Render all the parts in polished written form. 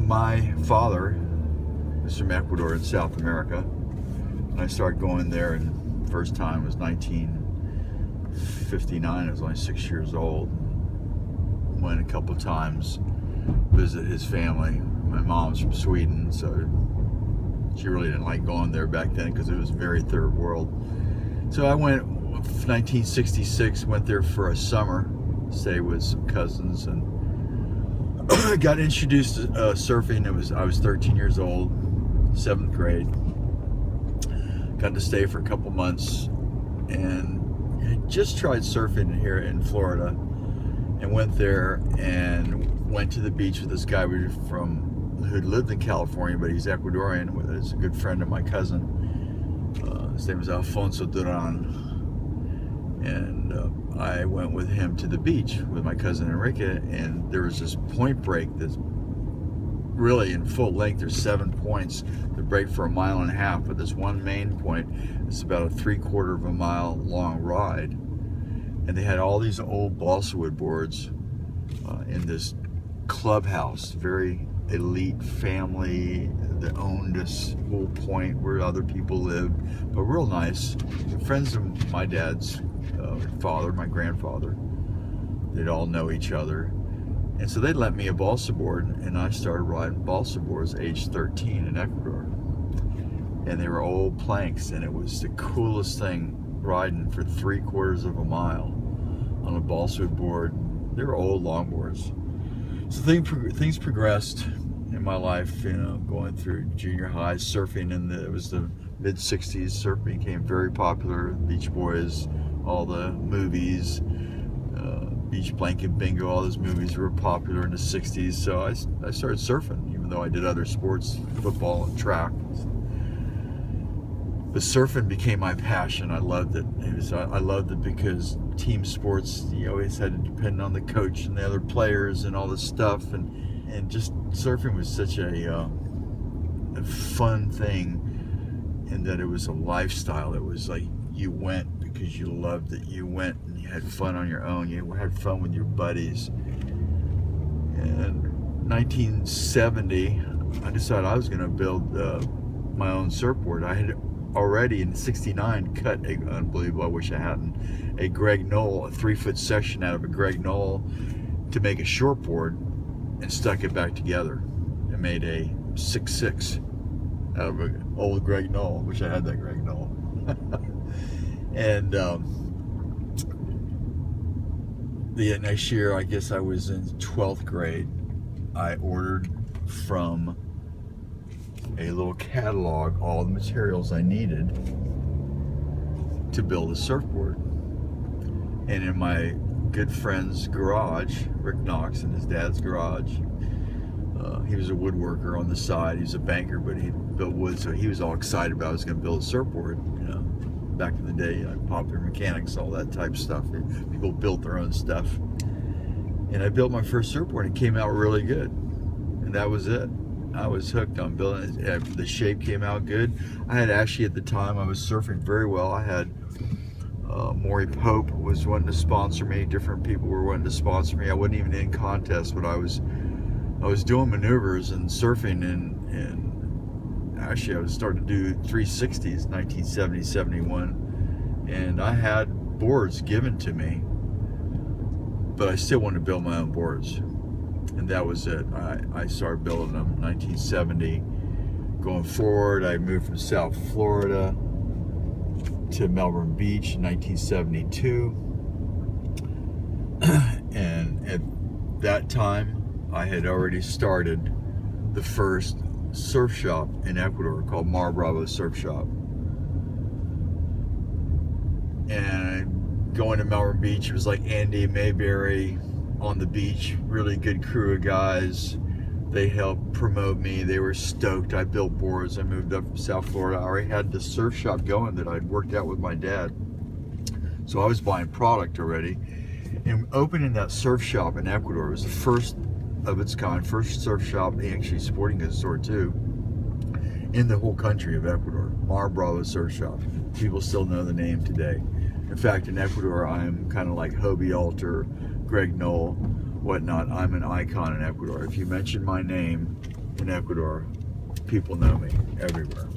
my father is from Ecuador in South America, and I started going there, and first time was 1959. I was only 6 years old. Went a couple of times, visit his family. My mom's from Sweden, so she really didn't like going there back then because it was very third world. So I went 1966, went there for a summer, stayed with some cousins, and got introduced to surfing. I was 13 years old, 7th grade. Got to stay for a couple months, and I just tried surfing here in Florida, and went there and went to the beach with this guy who lived in California, but he's Ecuadorian. He's a good friend of my cousin. His name was Alfonso Duran, and I went with him to the beach with my cousin Enrique, and there was this point break that's really in full length. There's 7 points that break for 1.5 miles, but this one main point is about a 3/4 of a mile long ride, and they had all these old balsa wood boards in this clubhouse, very elite family that owned this whole point where other people lived, but real nice. Friends of my dad's father, my grandfather, they'd all know each other, and so they lent me a balsa board, and I started riding balsa boards age 13 in Ecuador. And they were old planks, and it was the coolest thing, riding for 3/4 of a mile on a balsa wood board. They were old longboards. So things progressed in my life, going through junior high, surfing, and it was the mid-60s. Surfing became very popular. Beach Boys, all the movies, Beach Blanket Bingo, all those movies were popular in the 60s. So I started surfing, even though I did other sports, football and track. But surfing became my passion. I loved it. I loved it because team sports, you always had to depend on the coach and the other players and all this stuff, and just surfing was such a fun thing, in that it was a lifestyle. It was like you went because you loved it. You went and you had fun on your own. You had fun with your buddies. And 1970, I decided I was going to build my own surfboard. I had already in '69 cut unbelievable, I wish I hadn't, a Greg Knoll, a 3-foot section out of a Greg Knoll to make a shortboard, and stuck it back together and made a 6'6" out of an old Greg Knoll. Wish I had that Greg Knoll. And the next year, I guess I was in 12th grade, I ordered from a little catalog all the materials I needed to build a surfboard. And in my good friend's garage, Rick Knox and his dad's garage, he was a woodworker on the side. He was a banker, but he built wood, so he was all excited about I was going to build a surfboard. Back in the day, Popular Mechanics, all that type of stuff. People built their own stuff. And I built my first surfboard, and it came out really good. And that was it. I was hooked on building it. The shape came out good. I had actually, at the time, I was surfing very well. I had Maury Pope was wanting to sponsor me. Different people were wanting to sponsor me. I wasn't even in contests, but I was doing maneuvers and surfing, and actually I was starting to do 360s, 1970, 71, and I had boards given to me, but I still wanted to build my own boards, and that was it. I started building them in 1970. Going forward, I moved from South Florida to Melbourne Beach in 1972, and at that time I had already started the first surf shop in Ecuador called Mar Bravo Surf Shop. And going to Melbourne Beach, it was like Andy Mayberry on the beach, really good crew of guys. They helped promote me. They were stoked. I built boards. I moved up from South Florida. I already had the surf shop going that I'd worked out with my dad. So I was buying product already. And opening that surf shop in Ecuador was the first of its kind, first surf shop, actually sporting goods store too, in the whole country of Ecuador. Mar Bravo Surf Shop. People still know the name today. In fact, in Ecuador, I'm kind of like Hobie Alter, Greg Knoll, whatnot. I'm an icon in Ecuador. If you mention my name in Ecuador. People know me everywhere.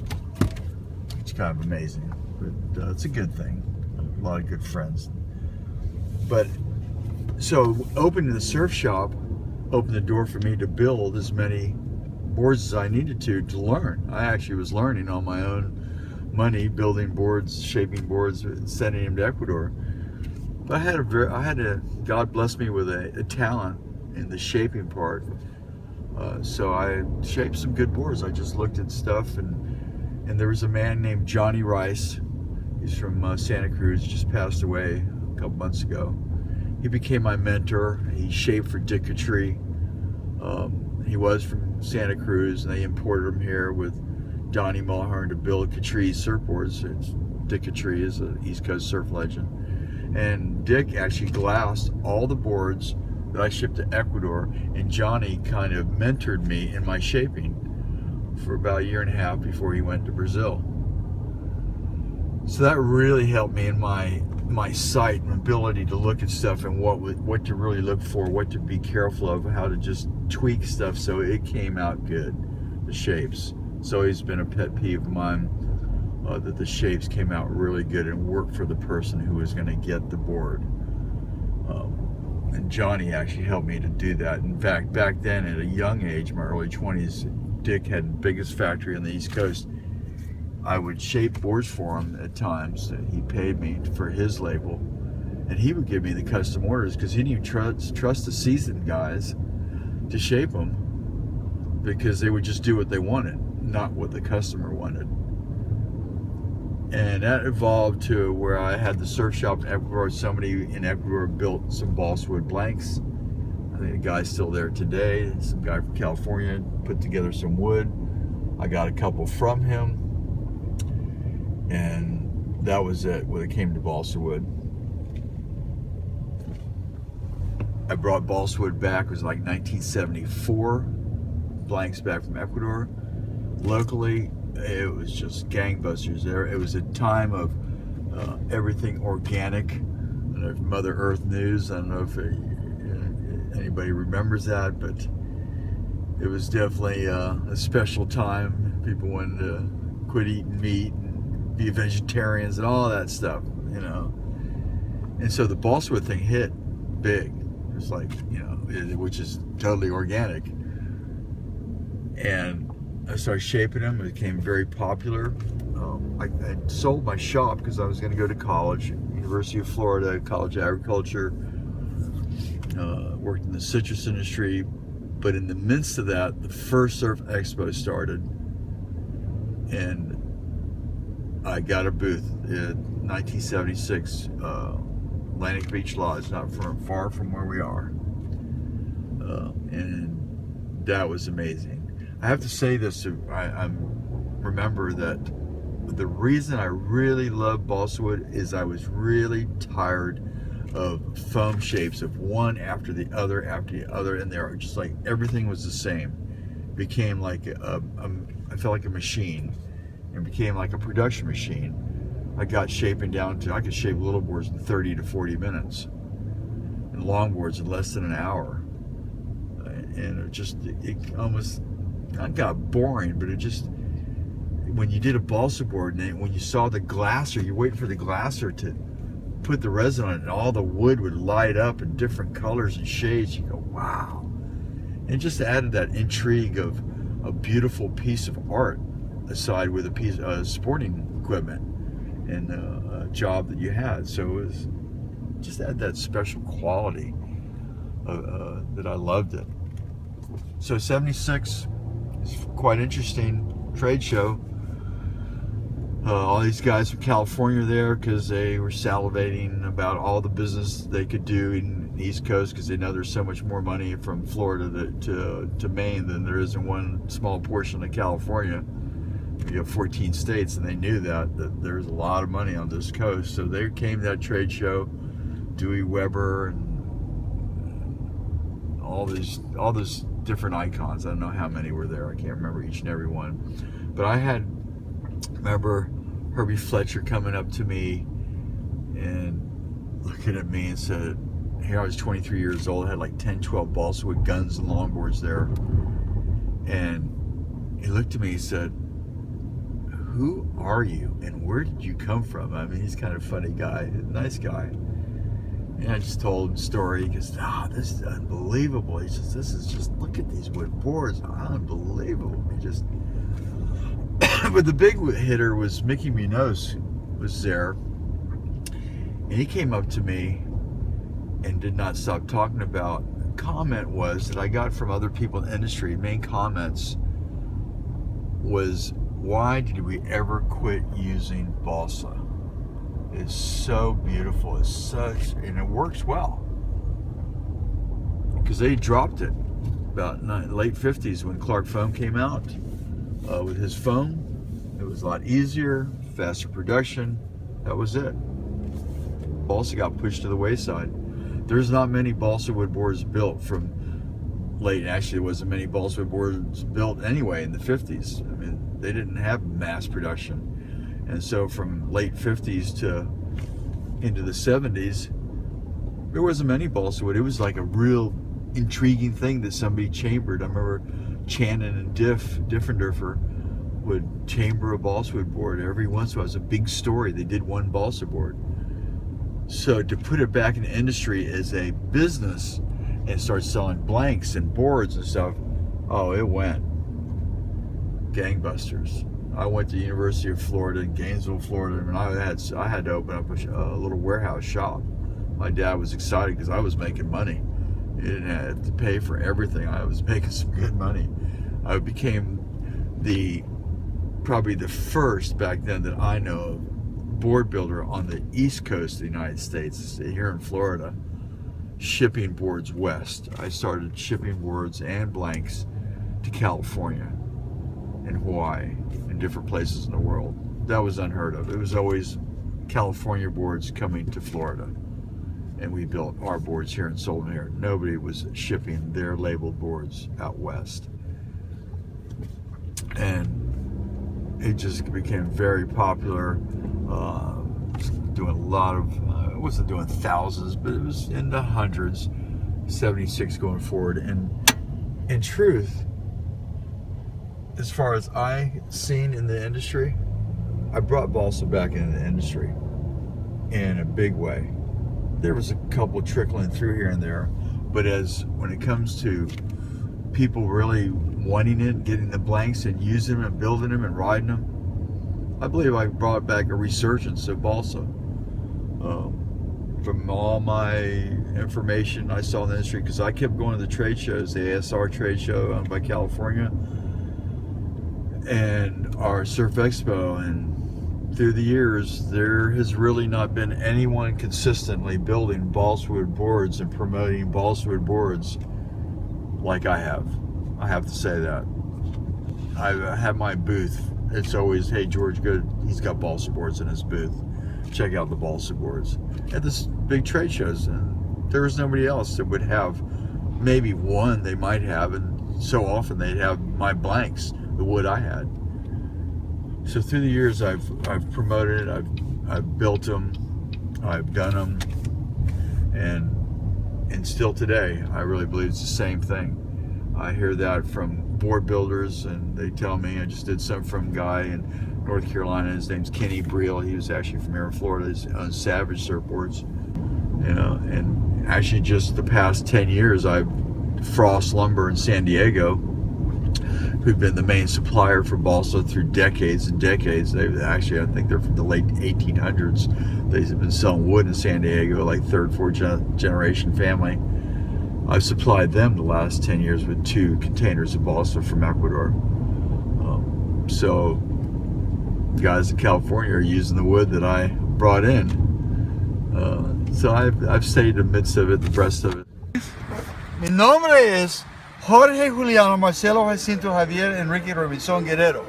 It's kind of amazing, but it's a good thing. A lot of good friends. But so opening the surf shop opened the door for me to build as many boards as I needed to learn. I actually was learning on my own money, building boards, shaping boards, sending them to Ecuador. But I had a God blessed me with a talent in the shaping part. So I shaped some good boards. I just looked at stuff, and there was a man named Johnny Rice. He's from Santa Cruz, just passed away a couple months ago. He became my mentor. He shaped for Dick Cattree. He was from Santa Cruz, and they imported him here with Donnie Mulhern to build Cattree surfboards. Dick Cattree is an East Coast surf legend. And Dick actually glassed all the boards that I shipped to Ecuador, and Johnny kind of mentored me in my shaping for about a year and a half before he went to Brazil. So that really helped me in my sight and ability to look at stuff and what to really look for, what to be careful of, how to just tweak stuff so it came out good, the shapes. It's always been a pet peeve of mine that the shapes came out really good and worked for the person who was going to get the board. And Johnny actually helped me to do that. In fact, back then at a young age, my early 20s, Dick had the biggest factory on the East Coast. I would shape boards for him at times. He paid me for his label, and he would give me the custom orders because he didn't trust the seasoned guys to shape them, because they would just do what they wanted, not what the customer wanted. And that evolved to where I had the surf shop in Ecuador. Somebody in Ecuador built some balsa wood blanks. I think the guy's still there today. Some guy from California put together some wood. I got a couple from him. And that was it when it came to balsa wood. I brought balsa wood back. It was like 1974. Blanks back from Ecuador. Locally, it was just gangbusters there. It was a time of everything organic. I don't know if Mother Earth News, I don't know if anybody remembers that, but it was definitely a special time. People wanted to quit eating meat and be vegetarians and all that stuff, you know. And so the balsa wood thing hit big. It was like, you know, which is totally organic. And I started shaping them. It became very popular. I sold my shop because I was going to go to college, University of Florida, College of Agriculture. Worked in the citrus industry. But in the midst of that, the first Surf Expo started. And I got a booth in 1976, Atlantic Beach Lodge, not far from where we are. And that was amazing. I have to say this, I remember that the reason I really love balsa wood is I was really tired of foam shapes of one after the other, and they were just like, everything was the same. It became like I felt like a machine, and became like a production machine. I got shaping down to, I could shape little boards in 30 to 40 minutes, and long boards in less than an hour. And it almost, it got boring, but it just, when you did a balsa board, and when you saw the glasser, you're waiting for the glasser to put the resin on it, and all the wood would light up in different colors and shades. You go, wow. And it just added that intrigue of a beautiful piece of art aside with a piece of sporting equipment and a job that you had. So it was just had that special quality that I loved it. So 76 is quite interesting trade show. All these guys from California there because they were salivating about all the business they could do in the East Coast, because they know there's so much more money from Florida to Maine than there is in one small portion of California. You have 14 states, and they knew that there's a lot of money on this coast. So they came to that trade show, Dewey Weber and all these different icons. I don't know how many were there. I can't remember each and every one. But I remember Herbie Fletcher coming up to me and looking at me and said, here I was 23 years old, I had like 10, 12 balsa wood guns and longboards there. And he looked at me, he said, "Who are you and where did you come from?" I mean, he's kind of a funny guy, nice guy. And I just told him the story. He goes, this is unbelievable. He says, "This is just, look at these wood boards, unbelievable." He just, but the big hitter was Mickey Munoz was there. And he came up to me and did not stop talking about, comment was that I got from other people in the industry, main comments was, why did we ever quit using balsa? It's so beautiful, it's such, and it works well. Because they dropped it about late 50s when Clark Foam came out with his foam. It was a lot easier, faster production, that was it. Balsa got pushed to the wayside. There's not many balsa wood boards built from late, actually there wasn't many balsa wood boards built anyway in the 50s. I mean, they didn't have mass production. And so from late 50s to into the 70s, there wasn't many balsa wood. It was like a real intriguing thing that somebody chambered. I remember Channon and Diffenderfer would chamber a balsa wood board every once in a while. It was a big story. They did one balsa board. So to put it back in the industry as a business and start selling blanks and boards and stuff, oh, it went gangbusters. I went to the University of Florida in Gainesville, Florida, and I had to open up a little warehouse shop. My dad was excited because I was making money. He didn't have to pay for everything. I was making some good money. I became probably the first back then that I know of board builder on the East Coast of the United States, here in Florida, shipping boards west. I started shipping boards and blanks to California and Hawaii and different places in the world. That was unheard of. It was always California boards coming to Florida, and we built our boards here and sold them here. Nobody was shipping their labeled boards out west, and it just became very popular. Doing a lot of, I wasn't doing thousands, but it was in the hundreds, 76 going forward. And in truth, as far as I seen in the industry, I brought balsa back into the industry in a big way. There was a couple trickling through here and there, but when it comes to people really wanting it, getting the blanks and using them and building them and riding them, I believe I brought back a resurgence of balsa. From all my information I saw in the industry, because I kept going to the trade shows, the ASR trade show owned by California, and our Surf Expo, and through the years, there has really not been anyone consistently building balsa wood boards and promoting balsa wood boards like I have. I have to say that. I have my booth. It's always, hey, George, good. He's got balsa boards in his booth. Check out the balsa boards. At this big trade shows, there was nobody else that would have, maybe one they might have, and so often they'd have my blanks, the wood I had. So through the years, I've promoted it. I've built them. I've done them, and still today, I really believe it's the same thing. I hear that from board builders, and they tell me, I just did some from a guy in North Carolina. His name's Kenny Briel. He was actually from here in Florida. He's on Savage surfboards, you know. And actually, just the past 10 years, Frost Lumber in San Diego, who've been the main supplier for balsa through decades and decades. They've actually, I think they're from the late 1800s. They've been selling wood in San Diego, like third, fourth generation family. I've supplied them the last 10 years with 2 containers of balsa from Ecuador. So guys in California are using the wood that I brought in. So I've stayed in the midst of it, the breast of it. Mi nombre es Jorge Juliano Marcelo Jacinto Javier Enrique Robinson Guerrero.